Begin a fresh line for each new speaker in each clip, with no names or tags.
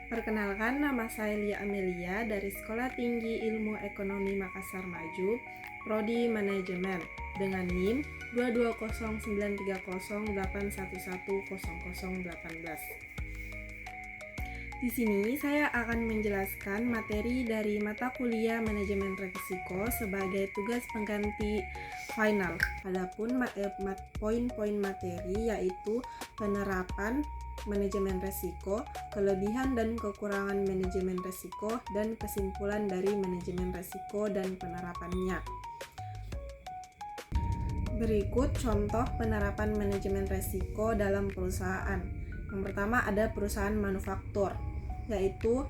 Perkenalkan, nama saya Lia Amelia dari Sekolah Tinggi Ilmu Ekonomi Makassar Maju, Prodi Manajemen, dengan NIM 2209308110018. Di sini saya akan menjelaskan materi dari mata kuliah Manajemen Risiko sebagai tugas pengganti final. Adapun poin-poin materi yaitu penerapan manajemen risiko, kelebihan dan kekurangan manajemen risiko, dan kesimpulan dari manajemen risiko dan penerapannya. Berikut contoh penerapan manajemen risiko dalam perusahaan. Yang pertama ada perusahaan manufaktur, yaitu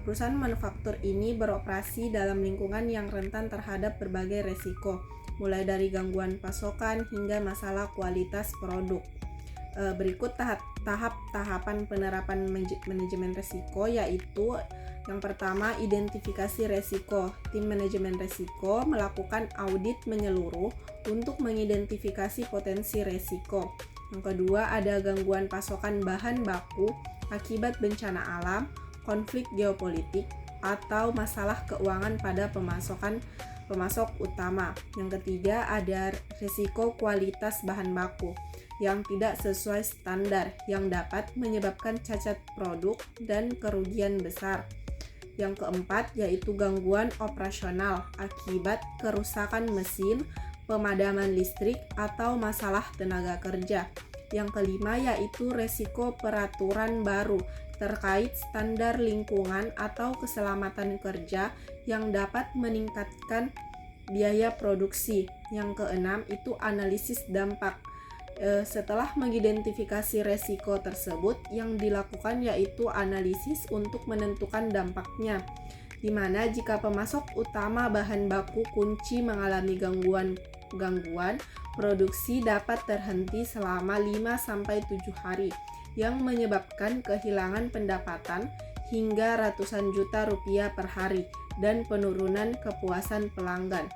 perusahaan manufaktur ini beroperasi dalam lingkungan yang rentan terhadap berbagai risiko, mulai dari gangguan pasokan hingga masalah kualitas produk. Berikut tahapan penerapan manajemen risiko, yaitu yang pertama, identifikasi risiko. Tim manajemen risiko melakukan audit menyeluruh untuk mengidentifikasi potensi risiko. Yang kedua, ada gangguan pasokan bahan baku akibat bencana alam, konflik geopolitik, atau masalah keuangan pada pemasok utama. Yang ketiga, ada risiko kualitas bahan baku yang tidak sesuai standar yang dapat menyebabkan cacat produk dan kerugian besar. Yang keempat yaitu gangguan operasional akibat kerusakan mesin, pemadaman listrik, atau masalah tenaga kerja. Yang kelima yaitu risiko peraturan baru terkait standar lingkungan atau keselamatan kerja yang dapat meningkatkan biaya produksi. Yang keenam itu analisis dampak. Setelah mengidentifikasi resiko tersebut, yang dilakukan yaitu analisis untuk menentukan dampaknya, di mana jika pemasok utama bahan baku kunci mengalami gangguan, produksi dapat terhenti selama 5-7 hari, yang menyebabkan kehilangan pendapatan hingga ratusan juta rupiah per hari dan penurunan kepuasan pelanggan.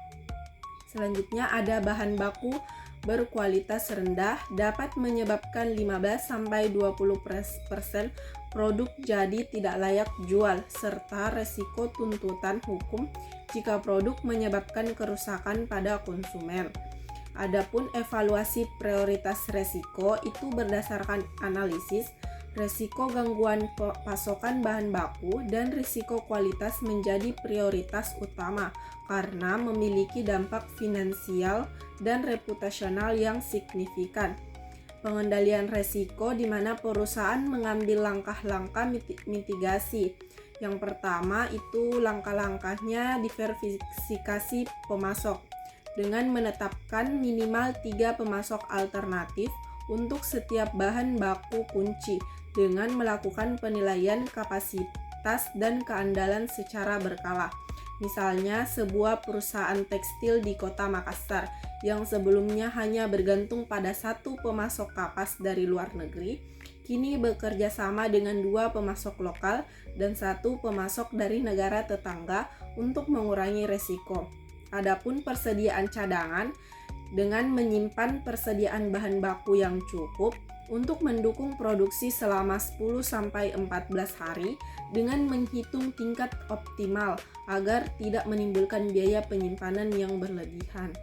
Selanjutnya ada bahan baku berkualitas rendah dapat menyebabkan 15-20% produk jadi tidak layak jual, serta resiko tuntutan hukum jika produk menyebabkan kerusakan pada konsumen. Adapun evaluasi prioritas resiko itu berdasarkan analisis resiko gangguan pasokan bahan baku dan risiko kualitas menjadi prioritas utama karena memiliki dampak finansial dan reputasional yang signifikan. Pengendalian risiko di mana perusahaan mengambil langkah-langkah mitigasi. Yang pertama itu langkah-langkahnya diversifikasi pemasok dengan menetapkan minimal 3 pemasok alternatif untuk setiap bahan baku kunci dengan melakukan penilaian kapasitas dan keandalan secara berkala. Misalnya sebuah perusahaan tekstil di kota Makassar yang sebelumnya hanya bergantung pada satu pemasok kapas dari luar negeri, kini bekerja sama dengan 2 pemasok lokal dan 1 pemasok dari negara tetangga untuk mengurangi risiko. Adapun persediaan cadangan dengan menyimpan persediaan bahan baku yang cukup untuk mendukung produksi selama 10-14 hari dengan menghitung tingkat optimal agar tidak menimbulkan biaya penyimpanan yang berlebihan.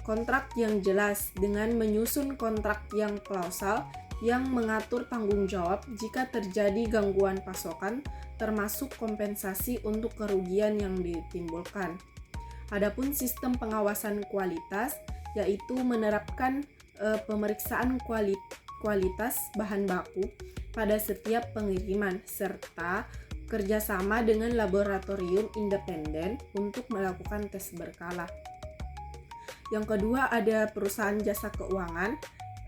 Kontrak yang jelas dengan menyusun kontrak yang klausal yang mengatur tanggung jawab jika terjadi gangguan pasokan termasuk kompensasi untuk kerugian yang ditimbulkan. Adapun sistem pengawasan kualitas yaitu menerapkan pemeriksaan kualitas bahan baku pada setiap pengiriman serta kerjasama dengan laboratorium independen untuk melakukan tes berkala. Yang kedua ada perusahaan jasa keuangan.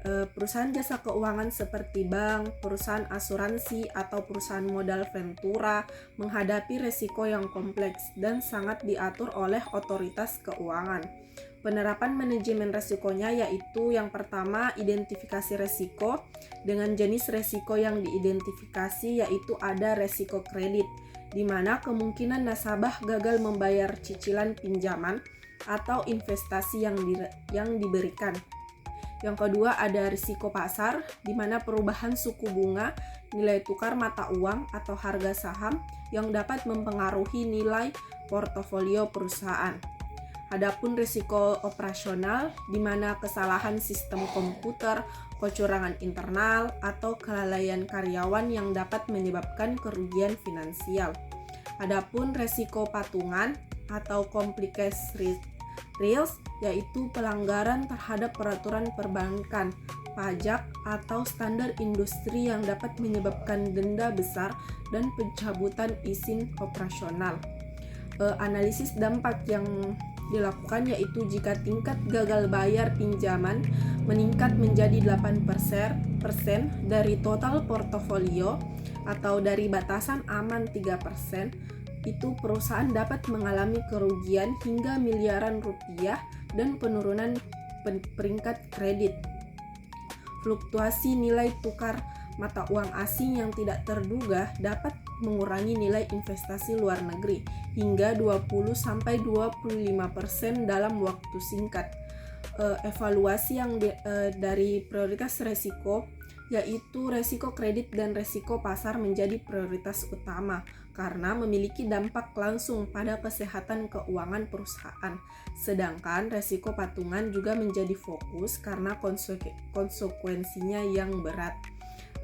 Perusahaan jasa keuangan seperti bank, perusahaan asuransi, atau perusahaan modal ventura menghadapi risiko yang kompleks dan sangat diatur oleh otoritas keuangan. Penerapan manajemen risikonya yaitu yang pertama identifikasi risiko dengan jenis risiko yang diidentifikasi yaitu ada risiko kredit, di mana kemungkinan nasabah gagal membayar cicilan pinjaman atau investasi yang diberikan. Yang kedua ada risiko pasar, di mana perubahan suku bunga nilai tukar mata uang atau harga saham yang dapat mempengaruhi nilai portofolio perusahaan. Adapun risiko operasional, di mana kesalahan sistem komputer, kecurangan internal, atau kelalaian karyawan yang dapat menyebabkan kerugian finansial. Adapun risiko patungan atau compliance risk, yaitu pelanggaran terhadap peraturan perbankan, pajak, atau standar industri yang dapat menyebabkan denda besar dan pencabutan izin operasional. Analisis dampak yang dilakukan yaitu jika tingkat gagal bayar pinjaman meningkat menjadi 8% dari total portofolio atau dari batasan aman 3%, itu perusahaan dapat mengalami kerugian hingga miliaran rupiah dan penurunan peringkat kredit. Fluktuasi nilai tukar mata uang asing yang tidak terduga dapat mengurangi nilai investasi luar negeri hingga 20-25% dalam waktu singkat. Evaluasi yang dari prioritas resiko, yaitu resiko kredit dan resiko pasar menjadi prioritas utama karena memiliki dampak langsung pada kesehatan keuangan perusahaan. Sedangkan resiko patungan juga menjadi fokus karena konsekuensinya yang berat.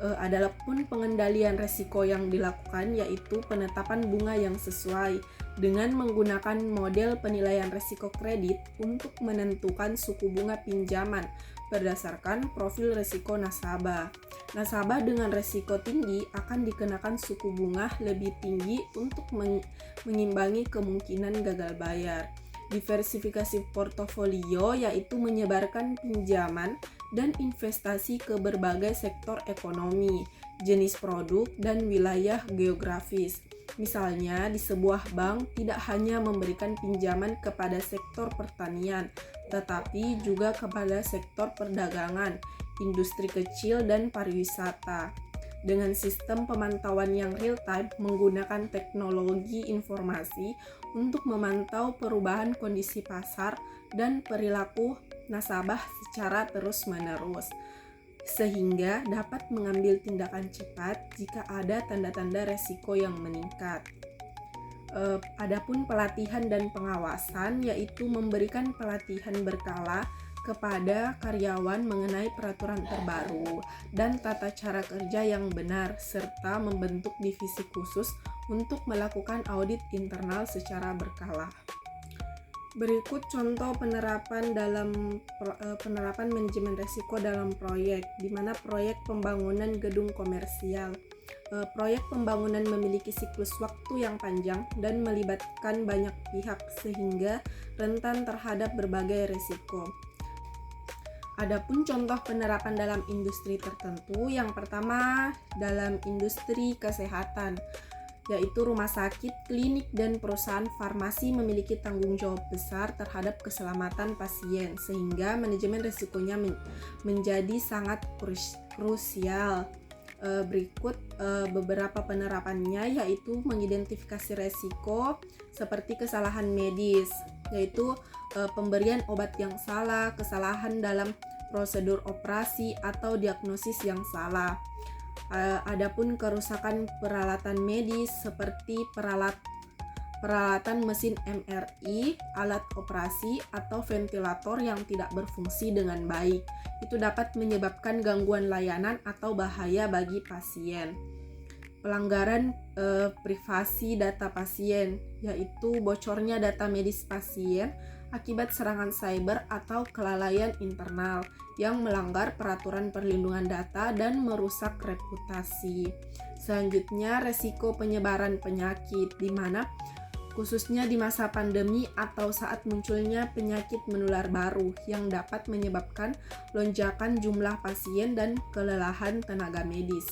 Adapun pengendalian resiko yang dilakukan yaitu penetapan bunga yang sesuai dengan menggunakan model penilaian resiko kredit untuk menentukan suku bunga pinjaman berdasarkan profil resiko nasabah. Nasabah dengan resiko tinggi akan dikenakan suku bunga lebih tinggi untuk mengimbangi kemungkinan gagal bayar. Diversifikasi portofolio yaitu menyebarkan pinjaman dan investasi ke berbagai sektor ekonomi, jenis produk, dan wilayah geografis. Misalnya, di sebuah bank tidak hanya memberikan pinjaman kepada sektor pertanian, tetapi juga kepada sektor perdagangan, industri kecil, dan pariwisata. Dengan sistem pemantauan yang real-time menggunakan teknologi informasi untuk memantau perubahan kondisi pasar dan perilaku nasabah secara terus-menerus, sehingga dapat mengambil tindakan cepat jika ada tanda-tanda resiko yang meningkat. Adapun pelatihan dan pengawasan yaitu memberikan pelatihan berkala kepada karyawan mengenai peraturan terbaru dan tata cara kerja yang benar, serta membentuk divisi khusus untuk melakukan audit internal secara berkala. Berikut contoh penerapan manajemen risiko dalam proyek, di mana proyek pembangunan gedung komersial. Proyek pembangunan memiliki siklus waktu yang panjang dan melibatkan banyak pihak sehingga rentan terhadap berbagai risiko. Adapun contoh penerapan dalam industri tertentu, yang pertama dalam industri kesehatan, yaitu rumah sakit, klinik, dan perusahaan farmasi memiliki tanggung jawab besar terhadap keselamatan pasien, sehingga manajemen risikonya menjadi sangat krusial. Berikut beberapa penerapannya, yaitu mengidentifikasi risiko seperti kesalahan medis, yaitu pemberian obat yang salah, kesalahan dalam prosedur operasi, atau diagnosis yang salah. Adapun kerusakan peralatan medis seperti peralatan mesin MRI, alat operasi, atau ventilator yang tidak berfungsi dengan baik, itu dapat menyebabkan gangguan layanan atau bahaya bagi pasien. Pelanggaran privasi data pasien, yaitu bocornya data medis pasien akibat serangan cyber atau kelalaian internal yang melanggar peraturan perlindungan data dan merusak reputasi. Selanjutnya, resiko penyebaran penyakit, di mana khususnya di masa pandemi atau saat munculnya penyakit menular baru yang dapat menyebabkan lonjakan jumlah pasien dan kelelahan tenaga medis.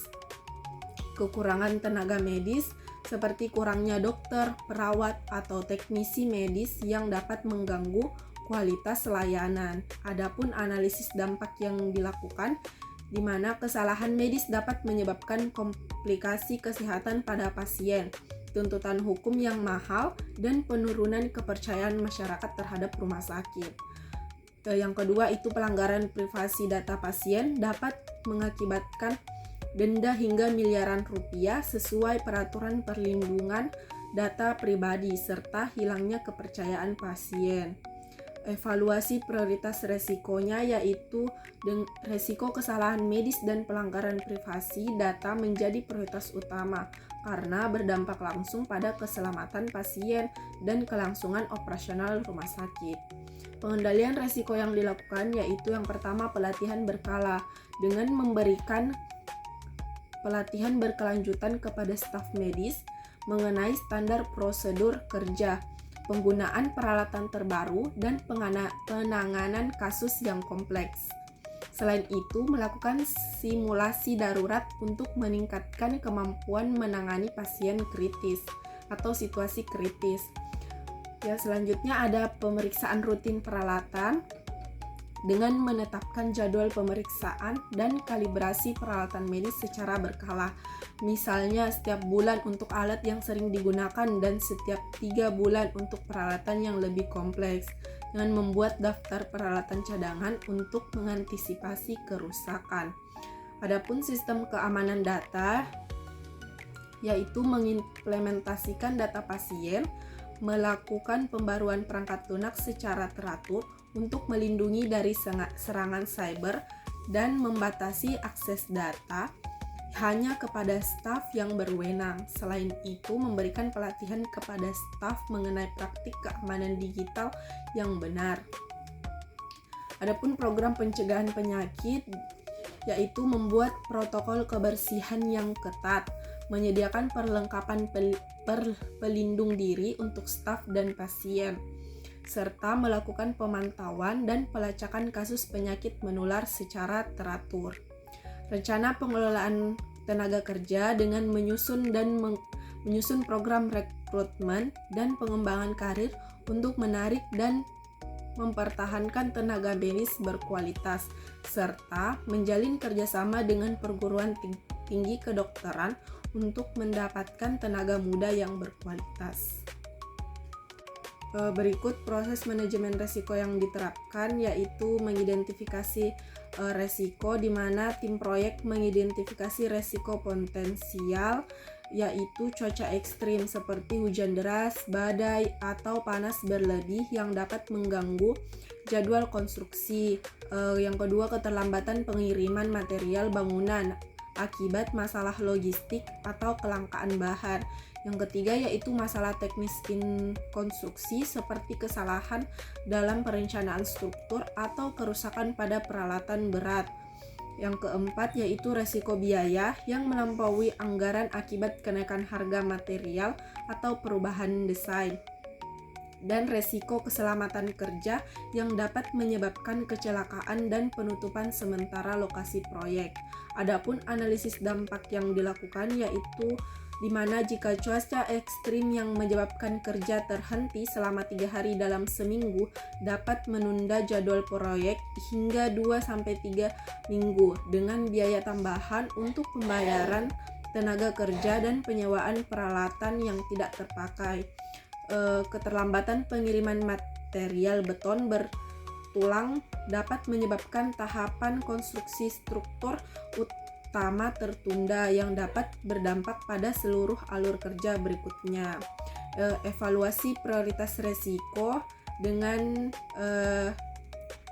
Kekurangan tenaga medis seperti kurangnya dokter, perawat, atau teknisi medis yang dapat mengganggu kualitas layanan. Adapun analisis dampak yang dilakukan, di mana kesalahan medis dapat menyebabkan komplikasi kesehatan pada pasien, tuntutan hukum yang mahal, dan penurunan kepercayaan masyarakat terhadap rumah sakit. Yang kedua itu pelanggaran privasi data pasien dapat mengakibatkan denda hingga miliaran rupiah sesuai peraturan perlindungan data pribadi, serta hilangnya kepercayaan pasien. Evaluasi prioritas resikonya yaitu resiko kesalahan medis dan pelanggaran privasi data menjadi prioritas utama karena berdampak langsung pada keselamatan pasien dan kelangsungan operasional rumah sakit. Pengendalian resiko yang dilakukan yaitu yang pertama pelatihan berkala dengan memberikan pelatihan berkelanjutan kepada staf medis mengenai standar prosedur kerja, penggunaan peralatan terbaru, dan penanganan kasus yang kompleks. Selain itu, melakukan simulasi darurat untuk meningkatkan kemampuan menangani pasien kritis atau situasi kritis. Selanjutnya ada pemeriksaan rutin peralatan dengan menetapkan jadwal pemeriksaan dan kalibrasi peralatan medis secara berkala. Misalnya setiap bulan untuk alat yang sering digunakan dan setiap 3 bulan untuk peralatan yang lebih kompleks, dengan membuat daftar peralatan cadangan untuk mengantisipasi kerusakan. Adapun sistem keamanan data yaitu mengimplementasikan data pasien, melakukan pembaruan perangkat lunak secara teratur untuk melindungi dari serangan cyber dan membatasi akses data hanya kepada staf yang berwenang. Selain itu, memberikan pelatihan kepada staf mengenai praktik keamanan digital yang benar. Adapun program pencegahan penyakit yaitu membuat protokol kebersihan yang ketat, menyediakan perlengkapan pelindung diri untuk staf dan pasien, serta melakukan pemantauan dan pelacakan kasus penyakit menular secara teratur. Rencana pengelolaan tenaga kerja dengan menyusun program rekrutmen dan pengembangan karir untuk menarik dan mempertahankan tenaga medis berkualitas, serta menjalin kerjasama dengan perguruan tinggi kedokteran untuk mendapatkan tenaga muda yang berkualitas. Berikut proses manajemen risiko yang diterapkan yaitu mengidentifikasi risiko, di mana tim proyek mengidentifikasi risiko potensial yaitu cuaca ekstrim seperti hujan deras, badai, atau panas berlebih yang dapat mengganggu jadwal konstruksi. Yang kedua, keterlambatan pengiriman material bangunan akibat masalah logistik atau kelangkaan bahan. Yang ketiga yaitu masalah teknis konstruksi seperti kesalahan dalam perencanaan struktur atau kerusakan pada peralatan berat. Yang keempat yaitu resiko biaya yang melampaui anggaran akibat kenaikan harga material atau perubahan desain. Dan resiko keselamatan kerja yang dapat menyebabkan kecelakaan dan penutupan sementara lokasi proyek. Adapun analisis dampak yang dilakukan yaitu di mana jika cuaca ekstrim yang menyebabkan kerja terhenti selama 3 hari dalam seminggu dapat menunda jadwal proyek hingga 2-3 minggu dengan biaya tambahan untuk pembayaran tenaga kerja dan penyewaan peralatan yang tidak terpakai. Keterlambatan pengiriman material beton bertulang dapat menyebabkan tahapan konstruksi struktur utama tertunda yang dapat berdampak pada seluruh alur kerja berikutnya. Evaluasi prioritas risiko dengan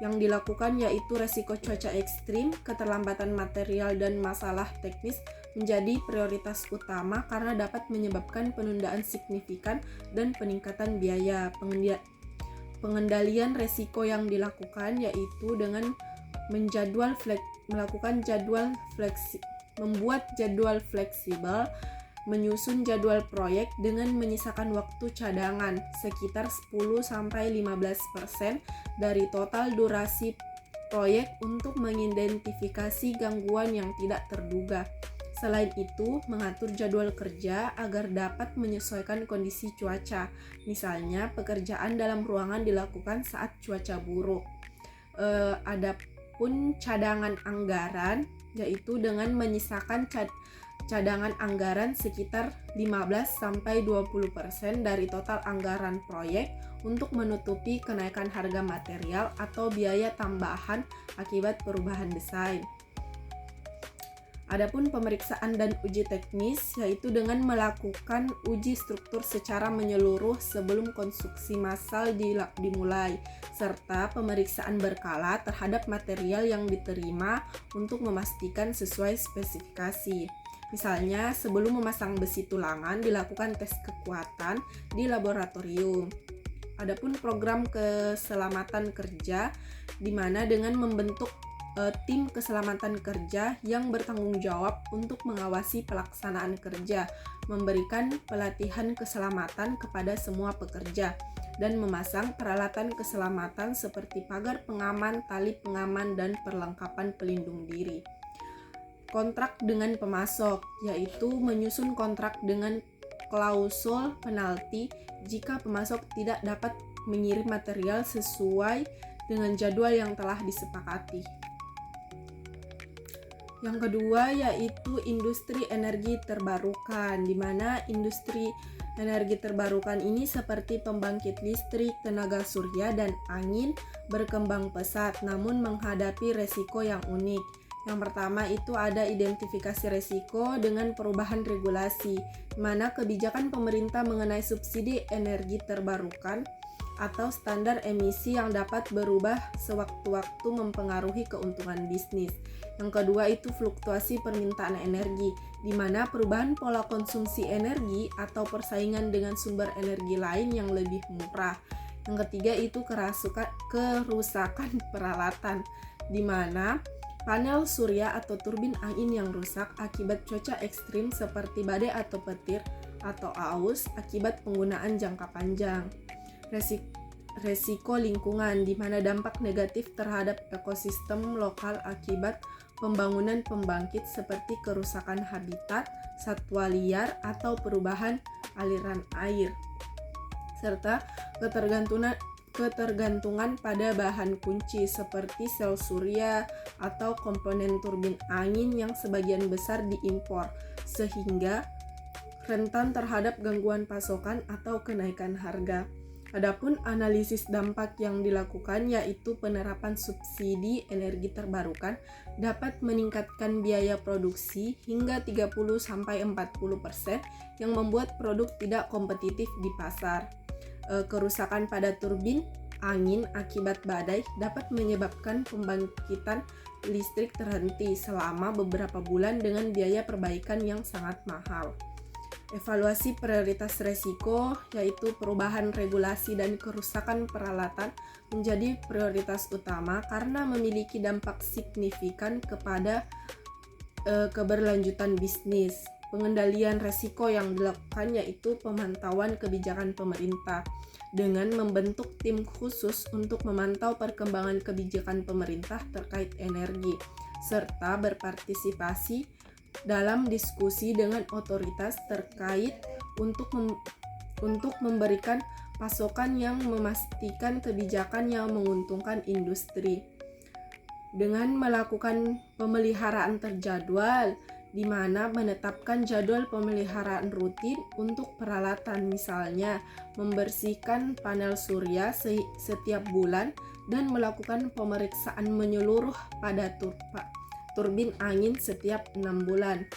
yang dilakukan yaitu risiko cuaca ekstrim, keterlambatan material, dan masalah teknis menjadi prioritas utama karena dapat menyebabkan penundaan signifikan dan peningkatan biaya. Pengendalian risiko yang dilakukan yaitu dengan membuat jadwal fleksibel, menyusun jadwal proyek dengan menyisakan waktu cadangan sekitar 10-15% dari total durasi proyek untuk mengidentifikasi gangguan yang tidak terduga. Selain itu, mengatur jadwal kerja agar dapat menyesuaikan kondisi cuaca. Misalnya, pekerjaan dalam ruangan dilakukan saat cuaca buruk. Adapun cadangan anggaran, yaitu dengan menyisakan cadangan anggaran sekitar 15-20% dari total anggaran proyek untuk menutupi kenaikan harga material atau biaya tambahan akibat perubahan desain. Adapun pemeriksaan dan uji teknis yaitu dengan melakukan uji struktur secara menyeluruh sebelum konstruksi massal dimulai, serta pemeriksaan berkala terhadap material yang diterima untuk memastikan sesuai spesifikasi. Misalnya, sebelum memasang besi tulangan dilakukan tes kekuatan di laboratorium. Adapun program keselamatan kerja di mana dengan membentuk tim keselamatan kerja yang bertanggung jawab untuk mengawasi pelaksanaan kerja, memberikan pelatihan keselamatan kepada semua pekerja, dan memasang peralatan keselamatan seperti pagar pengaman, tali pengaman, dan perlengkapan pelindung diri. Kontrak dengan pemasok, yaitu menyusun kontrak dengan klausul penalti jika pemasok tidak dapat mengirim material sesuai dengan jadwal yang telah disepakati. Yang kedua yaitu industri energi terbarukan, di mana industri energi terbarukan ini seperti pembangkit listrik, tenaga surya, dan angin berkembang pesat namun menghadapi resiko yang unik. Yang pertama itu ada identifikasi resiko dengan perubahan regulasi, di mana kebijakan pemerintah mengenai subsidi energi terbarukan atau standar emisi yang dapat berubah sewaktu-waktu mempengaruhi keuntungan bisnis. Yang kedua itu fluktuasi permintaan energi, di mana perubahan pola konsumsi energi atau persaingan dengan sumber energi lain yang lebih murah. Yang ketiga itu kerusakan peralatan, di mana panel surya atau turbin angin yang rusak akibat cuaca ekstrim seperti badai atau petir atau aus akibat penggunaan jangka panjang. Resiko lingkungan, di mana dampak negatif terhadap ekosistem lokal akibat pembangunan pembangkit seperti kerusakan habitat satwa liar atau perubahan aliran air, serta ketergantungan pada bahan kunci seperti sel surya atau komponen turbin angin yang sebagian besar diimpor, sehingga rentan terhadap gangguan pasokan atau kenaikan harga. Adapun analisis dampak yang dilakukan yaitu penerapan subsidi energi terbarukan dapat meningkatkan biaya produksi hingga 30-40% yang membuat produk tidak kompetitif di pasar. Kerusakan pada turbin angin akibat badai dapat menyebabkan pembangkitan listrik terhenti selama beberapa bulan dengan biaya perbaikan yang sangat mahal. Evaluasi prioritas resiko, yaitu perubahan regulasi dan kerusakan peralatan, menjadi prioritas utama karena memiliki dampak signifikan kepada keberlanjutan bisnis. Pengendalian resiko yang dilakukan yaitu pemantauan kebijakan pemerintah dengan membentuk tim khusus untuk memantau perkembangan kebijakan pemerintah terkait energi, serta berpartisipasi dalam diskusi dengan otoritas terkait untuk memberikan pasokan yang memastikan kebijakan yang menguntungkan industri. Dengan melakukan pemeliharaan terjadwal, di mana menetapkan jadwal pemeliharaan rutin untuk peralatan, misalnya membersihkan panel surya setiap bulan dan melakukan pemeriksaan menyeluruh pada turbin angin setiap 6 bulan.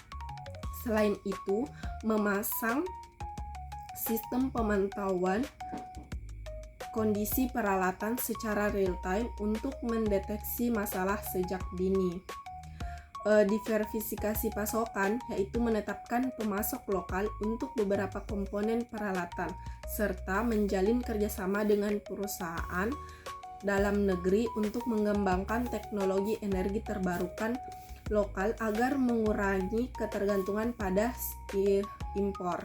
Selain itu, memasang sistem pemantauan kondisi peralatan secara real time untuk mendeteksi masalah sejak dini. Diversifikasi pasokan yaitu menetapkan pemasok lokal untuk beberapa komponen peralatan serta menjalin kerjasama dengan perusahaan dalam negeri untuk mengembangkan teknologi energi terbarukan lokal agar mengurangi ketergantungan pada impor.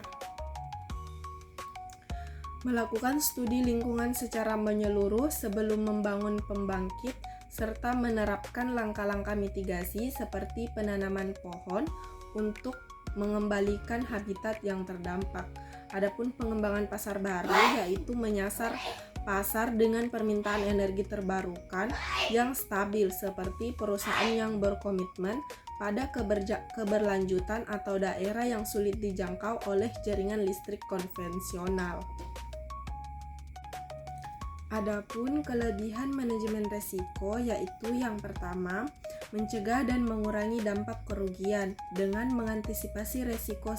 Melakukan studi lingkungan secara menyeluruh sebelum membangun pembangkit serta menerapkan langkah-langkah mitigasi seperti penanaman pohon untuk mengembalikan habitat yang terdampak. Adapun pengembangan pasar baru yaitu menyasar pasar dengan permintaan energi terbarukan yang stabil seperti perusahaan yang berkomitmen pada keberlanjutan atau daerah yang sulit dijangkau oleh jaringan listrik konvensional. Adapun kelebihan manajemen resiko yaitu yang pertama, Mencegah dan mengurangi dampak kerugian dengan mengantisipasi resiko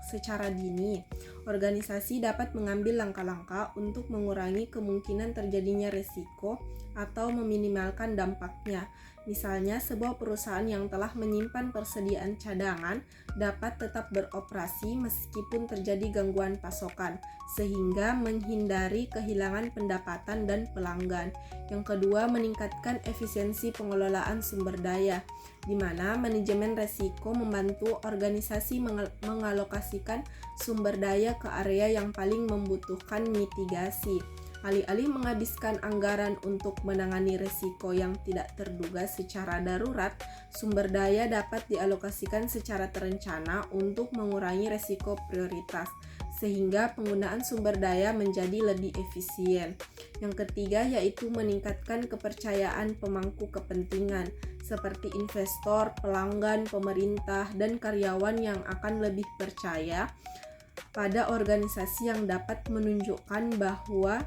secara dini. Organisasi dapat mengambil langkah-langkah untuk mengurangi kemungkinan terjadinya resiko atau meminimalkan dampaknya. Misalnya, sebuah perusahaan yang telah menyimpan persediaan cadangan dapat tetap beroperasi meskipun terjadi gangguan pasokan, sehingga menghindari kehilangan pendapatan dan pelanggan. Yang kedua, meningkatkan efisiensi pengelolaan sumber daya, di mana manajemen resiko membantu organisasi mengalokasikan sumber daya ke area yang paling membutuhkan mitigasi. Alih-alih menghabiskan anggaran untuk menangani risiko yang tidak terduga secara darurat, sumber daya dapat dialokasikan secara terencana untuk mengurangi risiko prioritas, sehingga penggunaan sumber daya menjadi lebih efisien. Yang ketiga yaitu meningkatkan kepercayaan pemangku kepentingan, seperti investor, pelanggan, pemerintah, dan karyawan yang akan lebih percaya pada organisasi yang dapat menunjukkan bahwa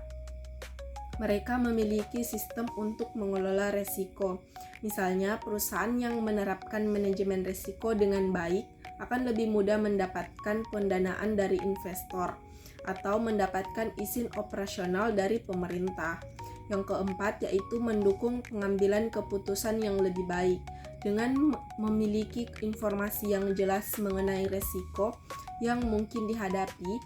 mereka memiliki sistem untuk mengelola risiko. Misalnya, perusahaan yang menerapkan manajemen risiko dengan baik akan lebih mudah mendapatkan pendanaan dari investor atau mendapatkan izin operasional dari pemerintah. Yang keempat yaitu mendukung pengambilan keputusan yang lebih baik. Dengan memiliki informasi yang jelas mengenai risiko yang mungkin dihadapi,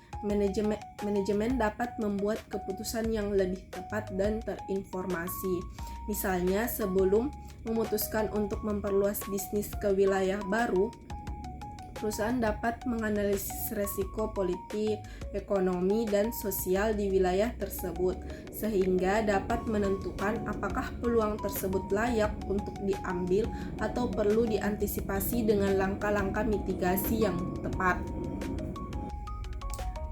manajemen dapat membuat keputusan yang lebih tepat dan terinformasi. Misalnya, sebelum memutuskan untuk memperluas bisnis ke wilayah baru, perusahaan dapat menganalisis risiko politik, ekonomi, dan sosial di wilayah tersebut, sehingga dapat menentukan apakah peluang tersebut layak untuk diambil atau perlu diantisipasi dengan langkah-langkah mitigasi yang tepat.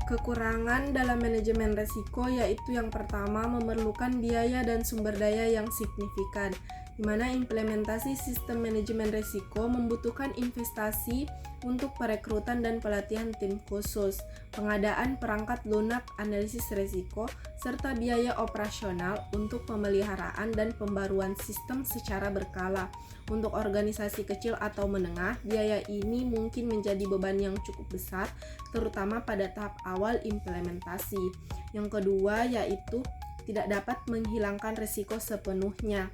Kekurangan dalam manajemen risiko yaitu yang pertama, memerlukan biaya dan sumber daya yang signifikan, di mana implementasi sistem manajemen risiko membutuhkan investasi untuk perekrutan dan pelatihan tim khusus, pengadaan perangkat lunak analisis risiko, serta biaya operasional untuk pemeliharaan dan pembaruan sistem secara berkala. Untuk organisasi kecil atau menengah, biaya ini mungkin menjadi beban yang cukup besar, terutama pada tahap awal implementasi. Yang kedua yaitu tidak dapat menghilangkan risiko sepenuhnya.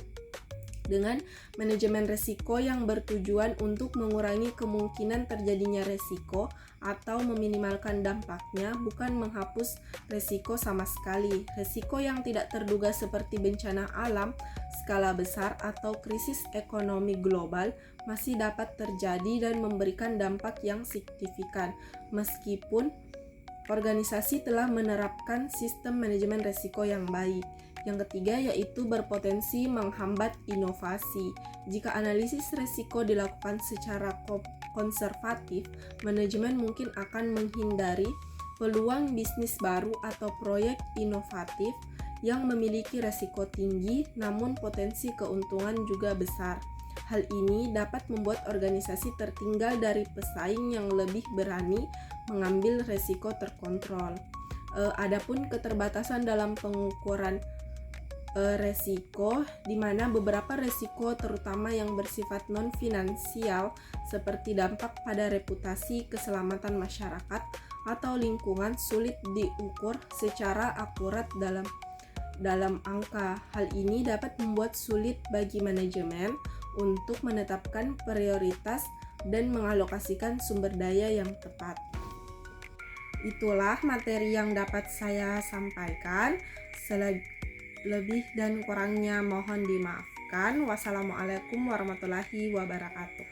Dengan manajemen risiko yang bertujuan untuk mengurangi kemungkinan terjadinya risiko atau meminimalkan dampaknya, bukan menghapus risiko sama sekali. Risiko yang tidak terduga seperti bencana alam skala besar atau krisis ekonomi global masih dapat terjadi dan memberikan dampak yang signifikan, meskipun organisasi telah menerapkan sistem manajemen risiko yang baik. Yang ketiga yaitu berpotensi menghambat inovasi. Jika analisis risiko dilakukan secara konservatif, manajemen mungkin akan menghindari peluang bisnis baru atau proyek inovatif yang memiliki risiko tinggi namun potensi keuntungan juga besar. Hal ini dapat membuat organisasi tertinggal dari pesaing yang lebih berani mengambil risiko terkontrol. Adapun keterbatasan dalam pengukuran resiko, di mana beberapa resiko terutama yang bersifat non-finansial seperti dampak pada reputasi, keselamatan masyarakat, atau lingkungan sulit diukur secara akurat dalam angka. Hal ini dapat membuat sulit bagi manajemen untuk menetapkan prioritas dan mengalokasikan sumber daya yang tepat. Itulah materi yang dapat saya sampaikan. Lebih dan kurangnya mohon dimaafkan. Wassalamualaikum warahmatullahi wabarakatuh.